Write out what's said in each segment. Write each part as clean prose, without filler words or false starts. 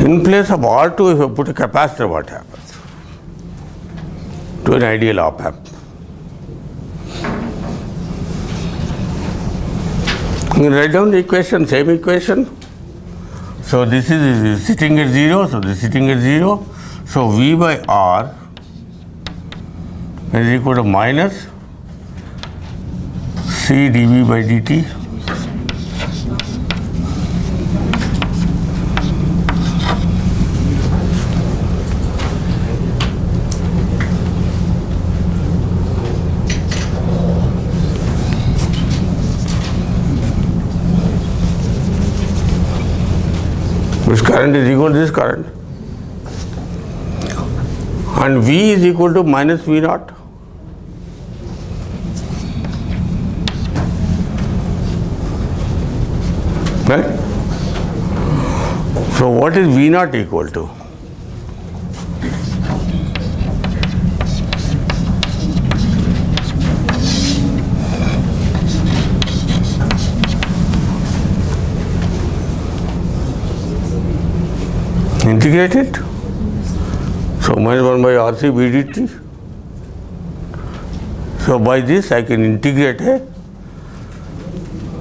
In place of R2, if I put a capacitor, what happens? To an ideal op amp. You can write down the equation, same equation. So this is sitting at 0, so this is sitting at 0. So V by R is equal to minus C dV by dt. This current is equal to this current. And V is equal to minus V naught. Right? So what is V naught equal to? Integrate it. So minus 1 by RC B dt. So by this I can integrate a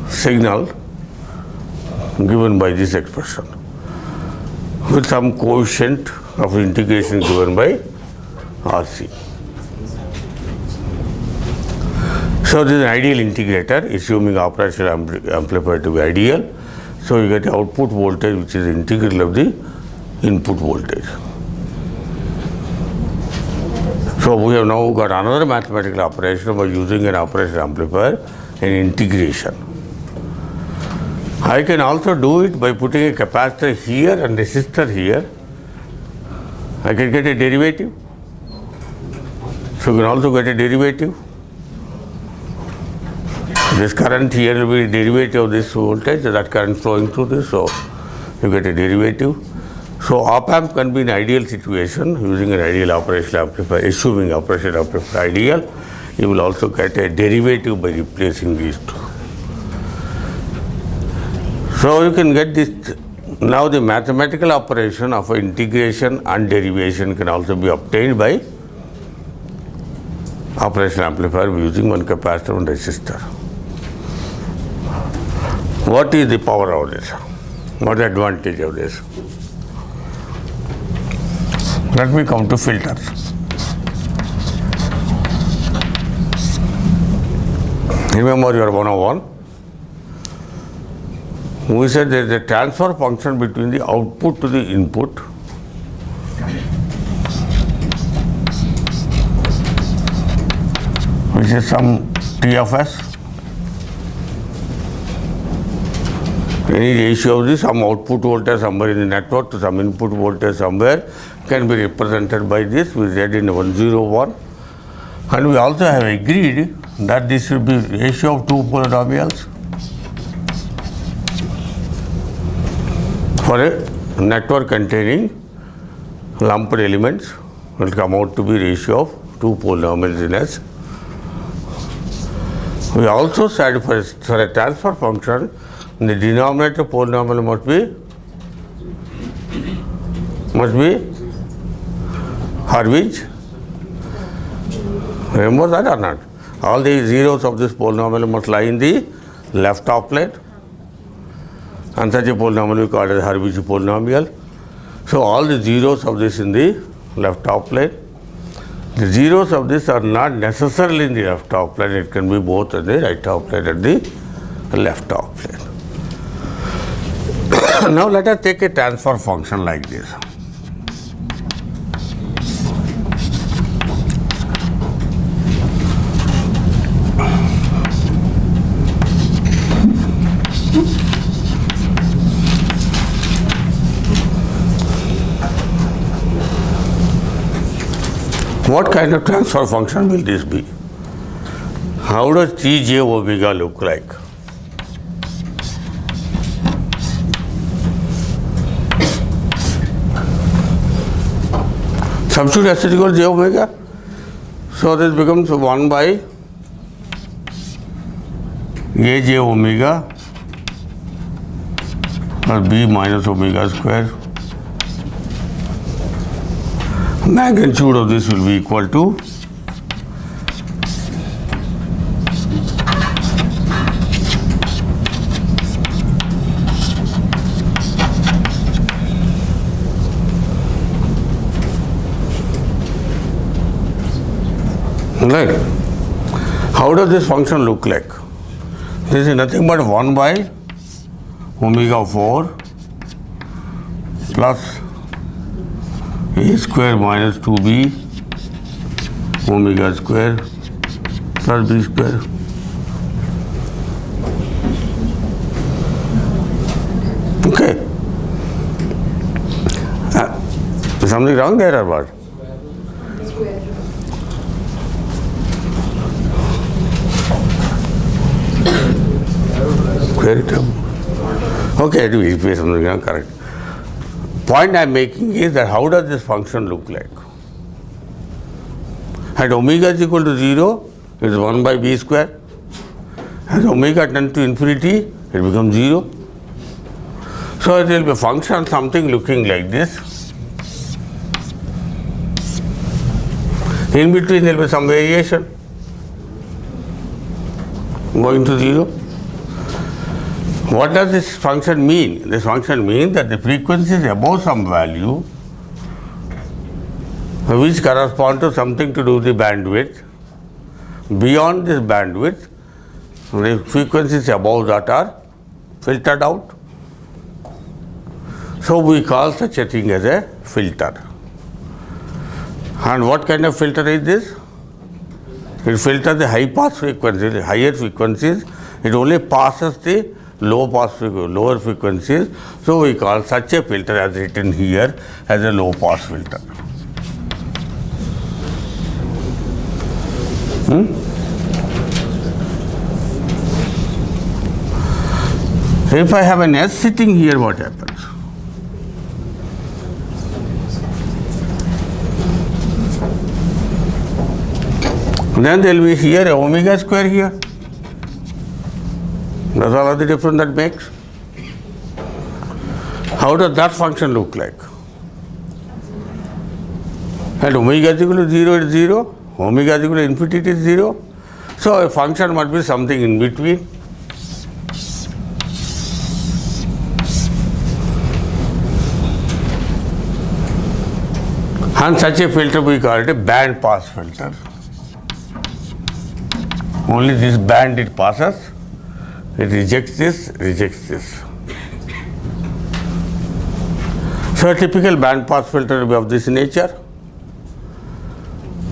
signal given by this expression with some coefficient of integration given by RC. So this is an ideal integrator, assuming operational amplifier to be ideal. So you get output voltage which is the integral of the input voltage. So we have now got another mathematical operation by using an operational amplifier, an integration. I can also do it by putting a capacitor here and resistor here. I can get a derivative. So you can also get a derivative. This current here will be a derivative of this voltage, that current flowing through this, so you get a derivative. So op amp can be an ideal situation using an ideal operational amplifier, assuming operational amplifier ideal. You will also get a derivative by replacing these two. So you can get this. Now the mathematical operation of integration and derivation can also be obtained by operational amplifier using one capacitor and resistor. What is the power of this? What is the advantage of this? Let me come to filters. Remember your 101. We said there is a transfer function between the output to the input. Which is some T of S. Any ratio of this, some output voltage somewhere in the network to some input voltage somewhere can be represented by this. We read in 101. And we also have agreed that this should be ratio of two polynomials for a network containing lumped elements. It will come out to be ratio of two polynomials in S. We also said for a transfer function, the denominator polynomial must be Hurwitz. Remember that or not? All the zeros of this polynomial must lie in the left top plane, and such a polynomial we call as Hurwitz polynomial. So all the zeros of this in the left top plane. The zeros of this are not necessarily in the left top plane. It can be both in the right top plane and the left top plane. Now let us take a transfer function like this. What kind of transfer function will this be? How does Tj omega look like? Substitute S is equal to j omega. So this becomes 1 by aj omega plus b minus omega square magnitude of this will be equal to right. How does this function look like? This is nothing but 1 by omega 4 plus a square minus 2b omega square plus b square. Okay. Is something wrong there or what? Square it up. Okay, do it something wrong, correct. Point I am making is that how does this function look like? At omega is equal to 0, it is 1 by b square. As omega tends to infinity, it becomes 0. So it will be a function something looking like this. In between there will be some variation going to 0. What does this function mean? This function means that the frequency is above some value which correspond to something to do with the bandwidth. Beyond this bandwidth, the frequencies above that are filtered out. So we call such a thing as a filter. And what kind of filter is this? It filters the high pass frequencies, the higher frequencies. It only passes the lower frequencies. So we call such a filter as written here as a low pass filter. If I have an S sitting here, what happens? Then there will be here a omega square here. That's all of the difference that makes. How does that function look like? At omega is equal to 0, it is 0. Omega is equal to infinity, it is 0. So a function must be something in between. And such a filter we call it a band pass filter. Only this band it passes, it rejects this, rejects this. So a typical band pass filter will be of this nature.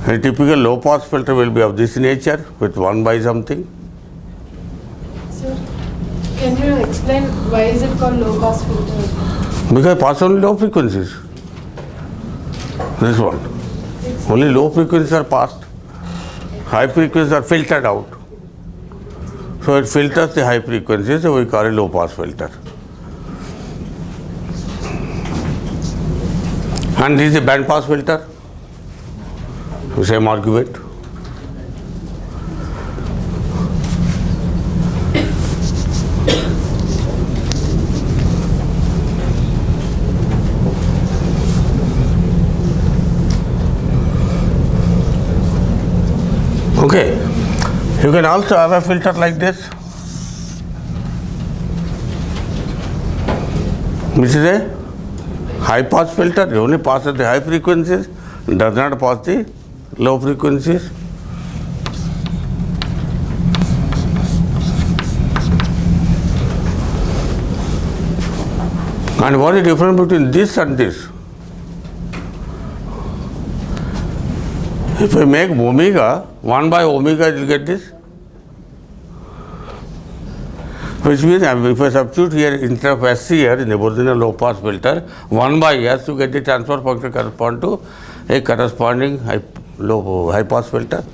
A typical low pass filter will be of this nature with 1 by something. Sir, can you explain why is it called low pass filter? Because it passes only low frequencies. This one. Only low frequencies are passed. High frequencies are filtered out. So it filters the high frequencies, so we call it low pass filter. And this is a band pass filter. Same argument. Okay, you can also have a filter like this, which is a high pass filter. It only passes the high frequencies, does not pass the low frequencies. And what is the difference between this and this? If I make omega, 1 by omega, you will get this. Which means if I substitute here instead of SC here in the original low pass filter, 1 by S, you get the transfer function correspond to a corresponding high pass filter.